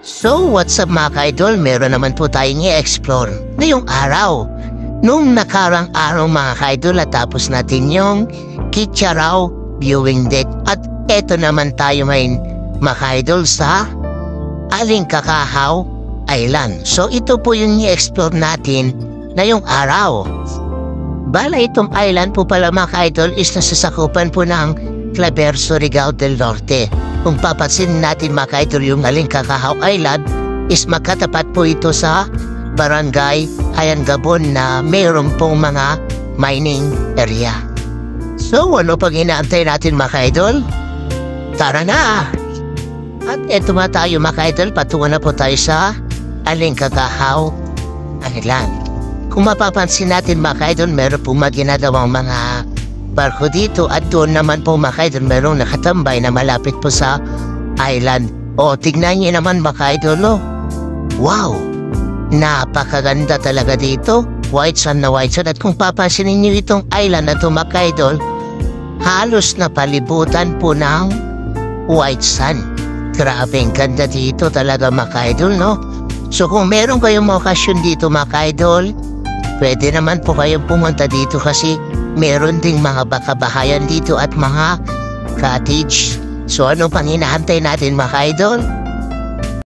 So what's up mga ka-idol, meron naman po tayong i-explore ngayong araw. Nung nakarang araw mga ka-idol, at tapos natin yung Kitcharaw viewing deck. At eto naman tayo ngayon mga ka-idol sa Alingkakahaw Island. So ito po yung i-explore natin ngayong araw. Bala itong island po pala mga ka-idol is nasasakupan po ng Claver, Surigao del Norte. Kung papansin natin mga ka-idol, yung Alingkakahaw Island is magkatapat po ito sa Barangay Ayangabon na mayroon pong mga mining area. So ano pag inaantay natin mga ka-idol? Tara na! At eto nga tayo mga ka-idol, patungo na po tayo sa Alingkakahaw Island. Kung mapapansin natin mga ka-idol, meron pong ginagawang mga barko dito at doon naman po mga ka-idol merong nakatambay na malapit po sa island. O tignan niyo naman mga ka-idol, oh. Wow! Napakaganda talaga dito. White sand na white sand. At kung papansinin niyo itong island na ito mga ka-idol, halos na palibutan po ng white sand. Grabe, ang ganda dito talaga mga ka-idol, no? So kung meron kayong okasyon dito mga ka-idol, pwede naman po kayong pumunta dito kasi meron ding mga bakabahayan dito at mga cottage. So ano pang hinahantay natin mga ka-idol?